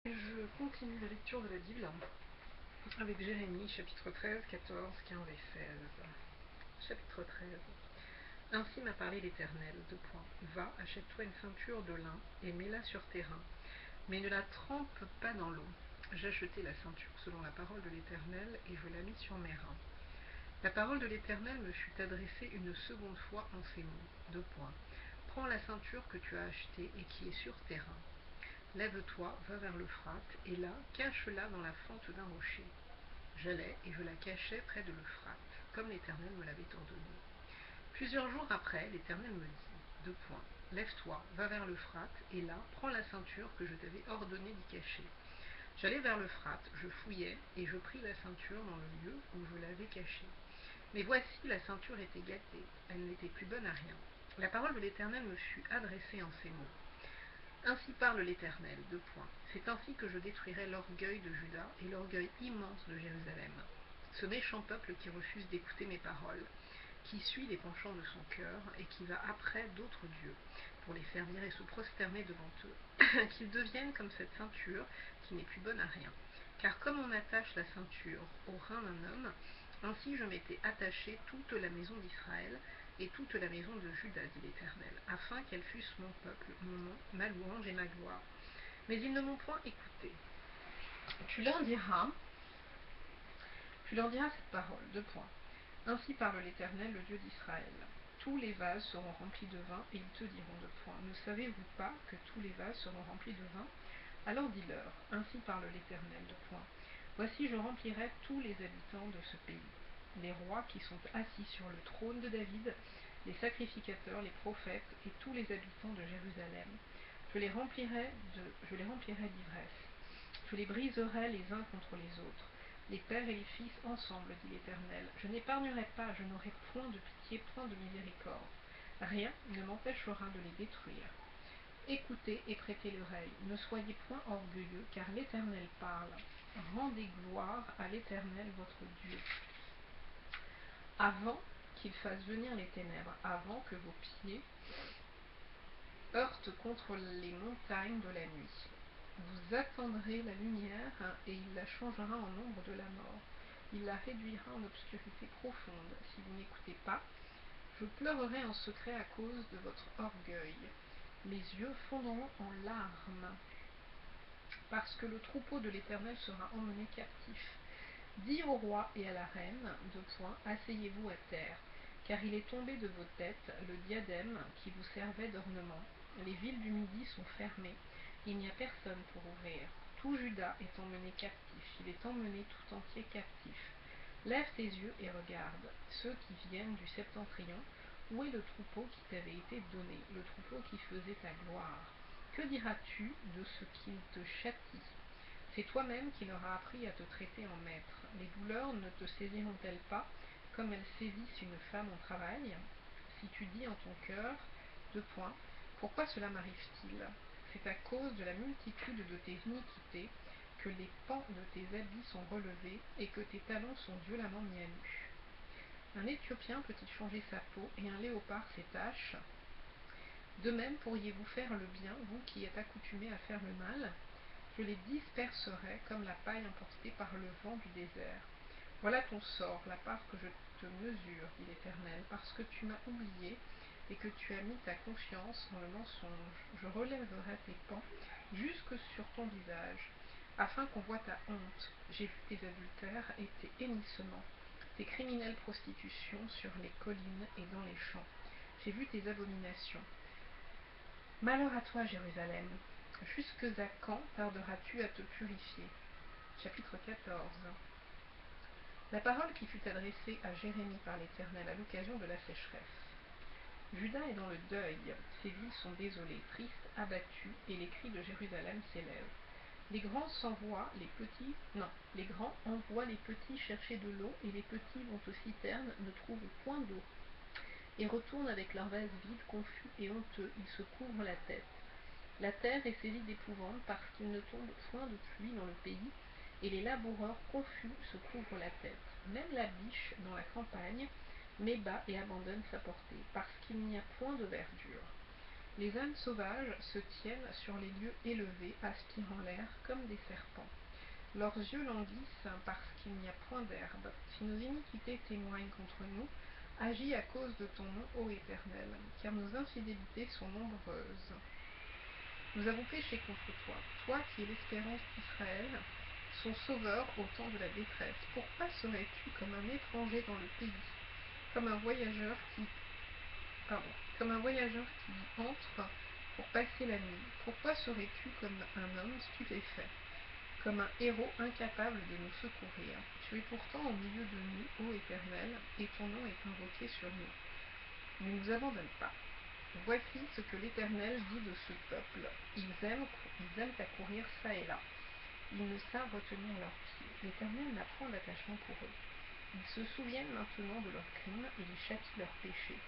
Je continue la lecture de la Bible avec Jérémie, chapitre 13, 14, 15 et 16. Chapitre 13. Ainsi m'a parlé l'Éternel, : Va, achète-toi une ceinture de lin et mets-la sur tes reins, mais ne la trempe pas dans l'eau. J'achetai la ceinture selon la parole de l'Éternel et je la mis sur mes reins. La parole de l'Éternel me fut adressée une seconde fois en ces mots, : Prends la ceinture que tu as achetée et qui est sur tes reins. Lève-toi, va vers l'Euphrate, et là, cache-la dans la fente d'un rocher. J'allai, et je la cachai près de l'Euphrate, comme l'Éternel me l'avait ordonné. Plusieurs jours après, l'Éternel me dit, : Lève-toi, va vers l'Euphrate, et là, prends la ceinture que je t'avais ordonné d'y cacher. J'allai vers l'Euphrate, je fouillai, et je pris la ceinture dans le lieu où je l'avais cachée. Mais voici, la ceinture était gâtée, elle n'était plus bonne à rien. La parole de l'Éternel me fut adressée en ces mots. Ainsi parle l'Éternel, : C'est ainsi que je détruirai l'orgueil de Juda et l'orgueil immense de Jérusalem. Ce méchant peuple qui refuse d'écouter mes paroles, qui suit les penchants de son cœur et qui va après d'autres dieux pour les servir et se prosterner devant eux, qu'ils deviennent comme cette ceinture qui n'est plus bonne à rien. Car comme on attache la ceinture au rein d'un homme, ainsi je m'étais attaché toute la maison d'Israël et toute la maison de Juda, dit l'Éternel, afin qu'elles fussent mon peuple, mon nom, ma louange et ma gloire. Mais ils ne m'ont point écouté. Tu leur diras cette parole, : Ainsi parle l'Éternel, le Dieu d'Israël. Tous les vases seront remplis de vin, et ils te diront, : Ne savez-vous pas que tous les vases seront remplis de vin? Alors dis-leur, ainsi parle l'Éternel, : Voici, je remplirai tous les habitants de ce pays, les rois qui sont assis sur le trône de David, les sacrificateurs, les prophètes et tous les habitants de Jérusalem. Je les remplirai d'ivresse. Je les briserai les uns contre les autres, les pères et les fils ensemble, dit l'Éternel. Je n'épargnerai pas, je n'aurai point de pitié, point de miséricorde. Rien ne m'empêchera de les détruire. Écoutez et prêtez l'oreille, ne soyez point orgueilleux, car l'Éternel parle. Rendez gloire à l'Éternel votre Dieu. Avant qu'il fasse venir les ténèbres, avant que vos pieds heurtent contre les montagnes de la nuit, vous attendrez la lumière, et il la changera en ombre de la mort. Il la réduira en obscurité profonde. Si vous n'écoutez pas, je pleurerai en secret à cause de votre orgueil. Mes yeux fondront en larmes, parce que le troupeau de l'Éternel sera emmené captif. Dis au roi et à la reine, : Asseyez-vous à terre, car il est tombé de vos têtes le diadème qui vous servait d'ornement. Les villes du Midi sont fermées, il n'y a personne pour ouvrir. Tout Juda est emmené captif, il est emmené tout entier captif. Lève tes yeux et regarde, ceux qui viennent du septentrion. Où est le troupeau qui t'avait été donné, le troupeau qui faisait ta gloire? Que diras-tu de ce qu'il te châtie? C'est toi-même qui leur as appris à te traiter en maître. Les douleurs ne te saisiront-elles pas comme elles saisissent une femme au travail? Si tu dis en ton cœur, : Pourquoi cela m'arrive-t-il? C'est à cause de la multitude de tes iniquités que les pans de tes habits sont relevés et que tes talons sont violemment mis à nu. Un Éthiopien peut-il changer sa peau et un léopard ses taches? De même pourriez-vous faire le bien, vous qui êtes accoutumés à faire le mal? Je les disperserai comme la paille emportée par le vent du désert. Voilà ton sort, la part que je te mesure, dit l'Éternel, parce que tu m'as oublié et que tu as mis ta confiance dans le mensonge. Je relèverai tes pans jusque sur ton visage, afin qu'on voie ta honte. J'ai vu tes adultères et tes hennissements, tes criminelles prostitutions sur les collines et dans les champs. J'ai vu tes abominations. Malheur à toi, Jérusalem! Jusque à quand tarderas-tu à te purifier? Chapitre 14. La parole qui fut adressée à Jérémie par l'Éternel à l'occasion de la sécheresse. Juda est dans le deuil, ses villes sont désolées, tristes, abattues, et les cris de Jérusalem s'élèvent. Les grands envoient les petits chercher de l'eau, et les petits vont aux citernes, ne trouvent point d'eau, et retournent avec leurs vases vides, confus et honteux, ils se couvrent la tête. La terre est saisie d'épouvante parce qu'il ne tombe point de pluie dans le pays, et les laboureurs confus se couvrent la tête. Même la biche dans la campagne met bas et abandonne sa portée, parce qu'il n'y a point de verdure. Les ânes sauvages se tiennent sur les lieux élevés, aspirant l'air comme des serpents. Leurs yeux languissent parce qu'il n'y a point d'herbe. Si nos iniquités témoignent contre nous, agis à cause de ton nom, ô Éternel, car nos infidélités sont nombreuses. Nous avons péché contre toi, toi qui es l'espérance d'Israël, son sauveur au temps de la détresse. Pourquoi serais-tu comme un étranger dans le pays, comme un voyageur qui y entre pour passer la nuit? Pourquoi serais-tu comme un homme stupéfait, comme un héros incapable de nous secourir? Tu es pourtant au milieu de nous, ô Éternel, et ton nom est invoqué sur nous. Ne nous abandonne pas. Voici ce que l'Éternel dit de ce peuple. Ils aiment à courir çà et là. Ils ne savent retenir leurs pieds. L'Éternel n'a point d'attachement pour eux. Ils se souviennent maintenant de leurs crimes et ils châtient leurs péchés.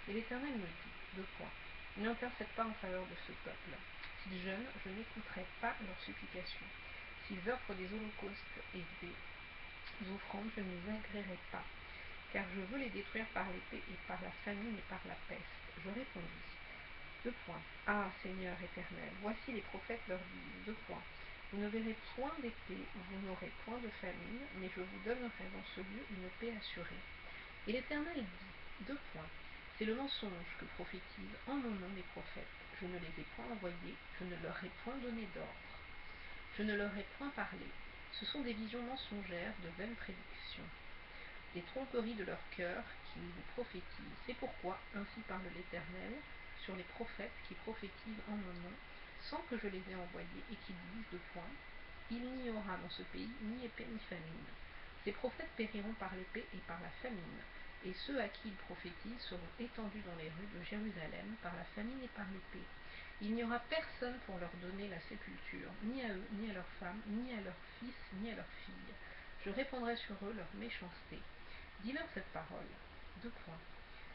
Et l'Éternel me dit, n'intercède pas en faveur de ce peuple. S'ils jeûnent, je n'écouterai pas leurs supplications. S'ils offrent des holocaustes et des offrandes, je ne les agréerai pas. Car je veux les détruire par l'épée et par la famine et par la peste. Je répondis, Ah, Seigneur éternel, voici les prophètes leur disent, Vous ne verrez point d'épée, vous n'aurez point de famine, mais je vous donnerai dans ce lieu une paix assurée. Et l'Éternel dit, C'est le mensonge que prophétisent en mon nom les prophètes. Je ne les ai point envoyés, je ne leur ai point donné d'ordre. Je ne leur ai point parlé. Ce sont des visions mensongères, de vaines prédictions, des tromperies de leur cœur qu'ils vous prophétisent. C'est pourquoi, ainsi parle l'Éternel, sur les prophètes qui prophétisent en mon nom, sans que je les ai envoyés, et qui disent, Il n'y aura dans ce pays ni épée ni famine. Ces prophètes périront par l'épée et par la famine, et ceux à qui ils prophétisent seront étendus dans les rues de Jérusalem par la famine et par l'épée. Il n'y aura personne pour leur donner la sépulture, ni à eux, ni à leurs femmes, ni à leurs fils, ni à leurs filles. Je répandrai sur eux leur méchanceté. Dis-leur cette parole.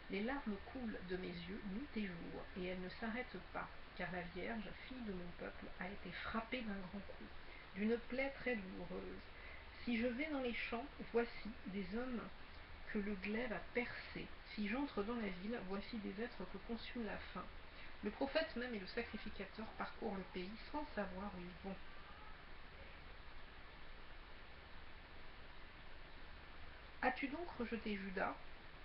Les larmes coulent de mes yeux nuit et jour, et elles ne s'arrêtent pas, car la Vierge, fille de mon peuple, a été frappée d'un grand coup, d'une plaie très douloureuse. Si je vais dans les champs, voici des hommes que le glaive a percés. Si j'entre dans la ville, voici des êtres que consume la faim. Le prophète même et le sacrificateur parcourent le pays sans savoir où ils vont. As-tu donc rejeté Juda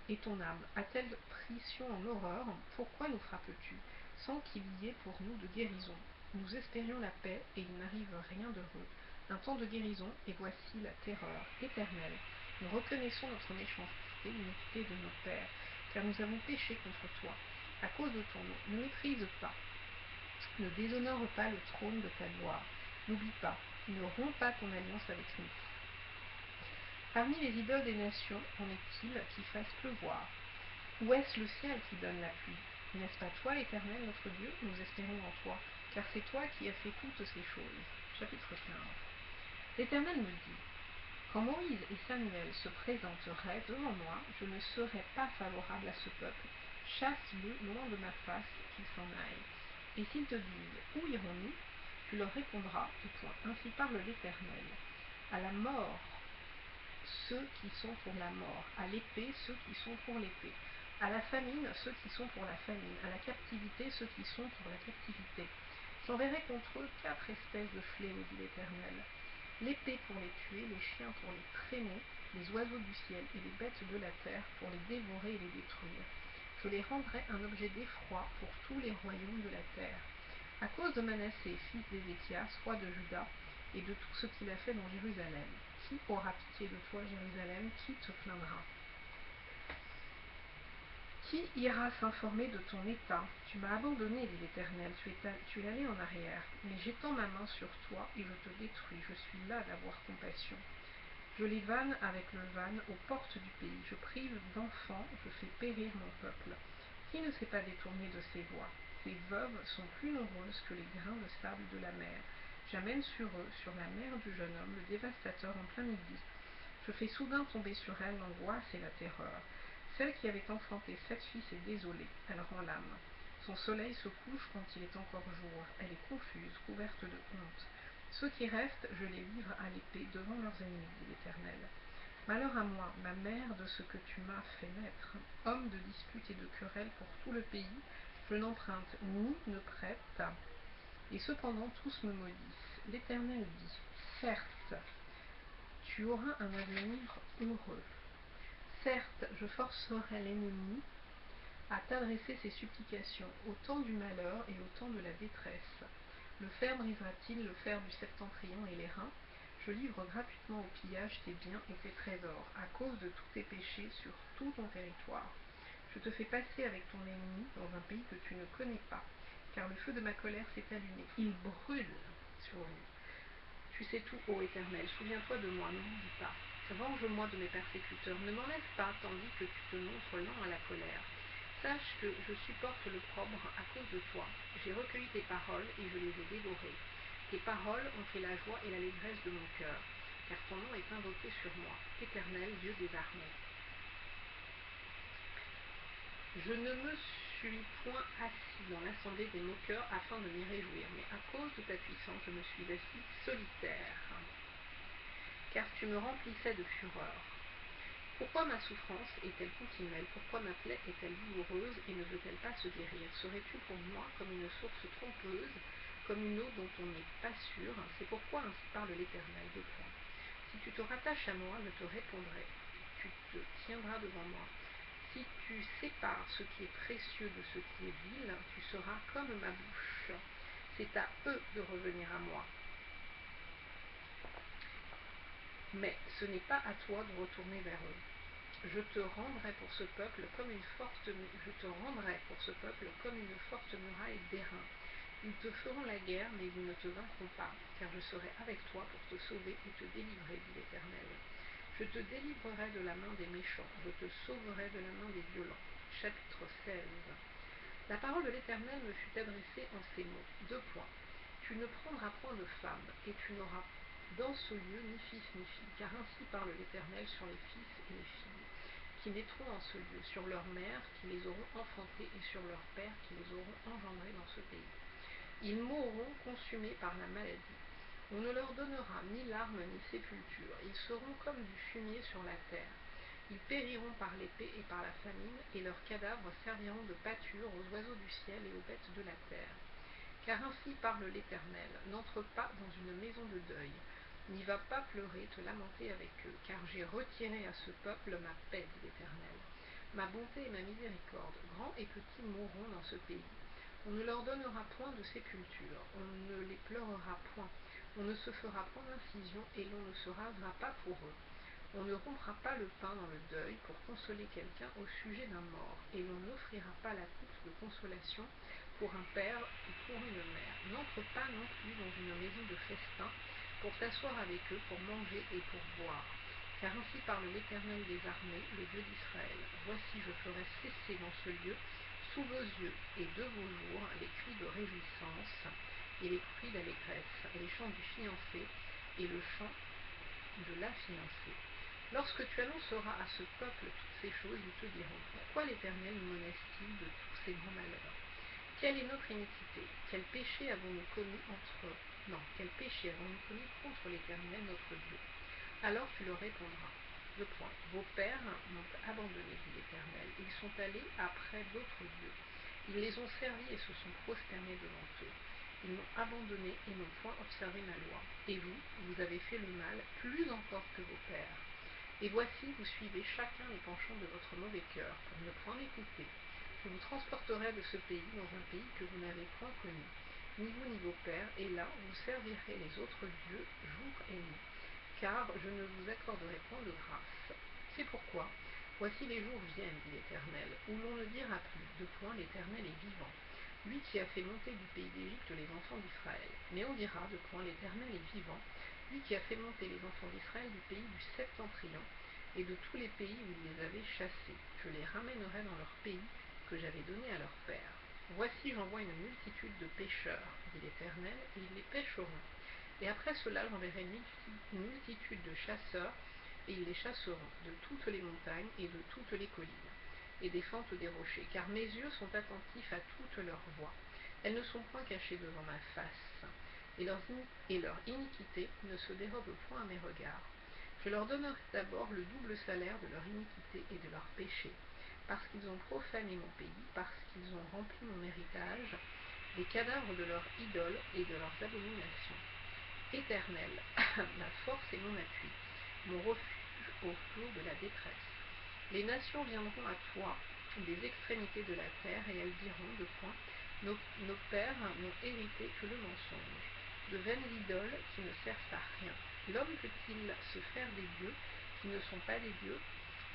et ton âme a-t-elle pris Sion en horreur? Pourquoi nous frappes-tu, sans qu'il y ait pour nous de guérison? Nous espérions la paix, et il n'arrive rien d'heureux. Un temps de guérison, et voici la terreur éternelle. Nous reconnaissons notre méchanceté, l'iniquité de nos pères, car nous avons péché contre toi. À cause de ton nom, ne méprise pas, ne déshonore pas le trône de ta gloire. N'oublie pas, ne romps pas ton alliance avec nous. Parmi les idoles des nations, en est-il qui fasse pleuvoir? Où est-ce le ciel qui donne la pluie? N'est-ce pas toi, Éternel, notre Dieu? Nous espérons en toi, car c'est toi qui as fait toutes ces choses. Chapitre 15. L'Éternel me dit, quand Moïse et Samuel se présenteraient devant moi, je ne serais pas favorable à ce peuple. Chasse-le loin de ma face, qu'il s'en aille. Et s'ils te disent, où irons-nous? Tu leur répondras, ainsi parle l'Éternel. À la mort, ceux qui sont pour la mort, à l'épée, ceux qui sont pour l'épée, à la famine, ceux qui sont pour la famine, à la captivité, ceux qui sont pour la captivité. J'enverrai contre eux 4 espèces de fléaux, dit l'Éternel. L'épée pour les tuer, les chiens pour les traîner, les oiseaux du ciel et les bêtes de la terre pour les dévorer et les détruire. Je les rendrai un objet d'effroi pour tous les royaumes de la terre. À cause de Manassé, fils d'Ézéchias, roi de Juda, et de tout ce qu'il a fait dans Jérusalem. Qui aura pitié de toi, Jérusalem? Qui te plaindra? Qui ira s'informer de ton état? Tu m'as abandonné, dit l'Éternel, tu es allé en arrière. Mais j'étends ma main sur toi et je te détruis. Je suis là d'avoir compassion. Je les vanne avec le van aux portes du pays. Je prive d'enfants, je fais périr mon peuple. Qui ne s'est pas détourné de ses voies? Ces veuves sont plus nombreuses que les grains de sable de la mer. J'amène sur eux, sur la mère du jeune homme, le dévastateur en plein midi. Je fais soudain tomber sur elle l'angoisse et la terreur. Celle qui avait enfanté 7 fils est désolée, elle rend l'âme. Son soleil se couche quand il est encore jour, elle est confuse, couverte de honte. Ceux qui restent, je les livre à l'épée devant leurs ennemis, dit l'Éternel. Malheur à moi, ma mère, de ce que tu m'as fait naître, homme de dispute et de querelle pour tout le pays, Je n'emprunte ni ne prête, et cependant tous me maudissent. L'Éternel dit, certes, tu auras un avenir heureux. Certes, je forcerai l'ennemi à t'adresser ses supplications au temps du malheur et au temps de la détresse. Le fer brisera-t-il le fer du septentrion et les reins? Je livre gratuitement au pillage tes biens et tes trésors, à cause de tous tes péchés sur tout ton territoire. Je te fais passer avec ton ennemi dans un pays que tu ne connais pas, car le feu de ma colère s'est allumé. Il brûle sur vous. Tu sais tout, ô Éternel, souviens-toi de moi, ne m'oublie pas. Venge-moi de mes persécuteurs, ne m'enlève pas, tandis que tu te montres lent à la colère. Sache que je supporte l'opprobre à cause de toi. J'ai recueilli tes paroles et je les ai dévorées. Tes paroles ont fait la joie et l'allégresse de mon cœur, car ton nom est invoqué sur moi, Éternel, Dieu des armées. Je ne me suis point assis dans l'assemblée des moqueurs afin de m'y réjouir, mais à cause de ta puissance, je me suis assis solitaire, car tu me remplissais de fureur. Pourquoi ma souffrance est-elle continuelle? Pourquoi ma plaie est-elle douloureuse et ne veut-elle pas se guérir? Serais-tu pour moi comme une source trompeuse, comme une eau dont on n'est pas sûr? C'est pourquoi ainsi parle l'Éternel. Si tu te rattaches à moi, je te répondrai. Tu te tiendras devant moi. Si tu sépares ce qui est précieux de ce qui est vil, tu seras comme ma bouche. C'est à eux de revenir à moi. Mais ce n'est pas à toi de retourner vers eux. Je te rendrai pour ce peuple comme une forte muraille d'airain. Ils te feront la guerre, mais ils ne te vaincront pas, car je serai avec toi pour te sauver et te délivrer, dit l'Éternel. Je te délivrerai de la main des méchants, je te sauverai de la main des violents. Chapitre 16. La parole de l'Éternel me fut adressée en ces mots. 2 points. Tu ne prendras point de femme, et tu n'auras dans ce lieu ni fils ni fille, car ainsi parle l'Éternel sur les fils et les filles qui naîtront en ce lieu, sur leurs mères qui les auront enfantés et sur leurs pères qui les auront engendrés dans ce pays. Ils mourront consumés par la maladie. On ne leur donnera ni larmes ni sépulture. Ils seront comme du fumier sur la terre. Ils périront par l'épée et par la famine, et leurs cadavres serviront de pâture aux oiseaux du ciel et aux bêtes de la terre. Car ainsi parle l'Éternel, n'entre pas dans une maison de deuil, n'y va pas pleurer, te lamenter avec eux, car j'ai retiré à ce peuple ma paix, dit l'Éternel. Ma bonté et ma miséricorde, grands et petits mourront dans ce pays. On ne leur donnera point de sépulture, on ne les pleurera point, on ne se fera point d'incision et l'on ne se rasera pas pour eux. On ne rompra pas le pain dans le deuil pour consoler quelqu'un au sujet d'un mort, et l'on n'offrira pas la coupe de consolation pour un père ou pour une mère. N'entre pas non plus dans une maison de festin pour t'asseoir avec eux, pour manger et pour boire. Car ainsi parle l'Éternel des armées, le Dieu d'Israël. Voici, je ferai cesser dans ce lieu, sous vos yeux et de vos jours, les cris de réjouissance et les cris d'allégresse, les chants du fiancé et le chant de la fiancée. Lorsque tu annonceras à ce peuple toutes ces choses, ils te diront, pourquoi l'Éternel nous menace-t-il de tous ces grands malheurs? Quelle est notre iniquité? Quel péché avons-nous commis contre l'Éternel notre Dieu? Alors tu leur répondras. Vos pères m'ont abandonné, dit l'Éternel. Ils sont allés après d'autres dieux. Ils les ont servis et se sont prosternés devant eux. Ils m'ont abandonné et n'ont point observé ma loi. Et vous, vous avez fait le mal plus encore que vos pères. Et voici, vous suivez chacun les penchants de votre mauvais cœur, pour ne point m'écouter. Je vous transporterai de ce pays dans un pays que vous n'avez point connu, ni vous ni vos pères, et là vous servirez les autres dieux jour et nuit, car je ne vous accorderai point de grâce. C'est pourquoi, voici les jours viennent, dit l'Éternel, où l'on ne dira plus, l'Éternel est vivant, lui qui a fait monter du pays d'Égypte les enfants d'Israël. Mais on dira, l'Éternel est vivant, lui qui a fait monter les enfants d'Israël du pays du septentrion, et de tous les pays où il les avait chassés. Je les ramènerai dans leur pays que j'avais donné à leurs pères. Voici, j'envoie une multitude de pêcheurs, dit l'Éternel, et ils les pêcheront. Et après cela, j'enverrai une multitude de chasseurs, et ils les chasseront de toutes les montagnes et de toutes les collines, et des fentes des rochers, car mes yeux sont attentifs à toutes leurs voies. Elles ne sont point cachées devant ma face, et leur iniquité ne se dérobe point à mes regards. Je leur donnerai d'abord le double salaire de leur iniquité et de leur péché. parce qu'ils ont profané mon pays, parce qu'ils ont rempli mon héritage, des cadavres de leurs idoles et de leurs abominations. Éternel, ma force et mon appui, mon refuge au jour de la détresse. Les nations viendront à toi des extrémités de la terre, et elles diront de point, nos pères n'ont hérité que le mensonge, de vaines idoles qui ne servent à rien. L'homme peut-il se faire des dieux qui ne sont pas des dieux?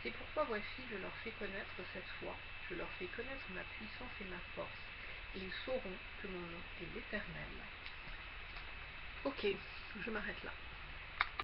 C'est pourquoi, voici, je leur fais connaître cette foi, je leur fais connaître ma puissance et ma force, et ils sauront que mon nom est l'Éternel. Ok, je m'arrête là.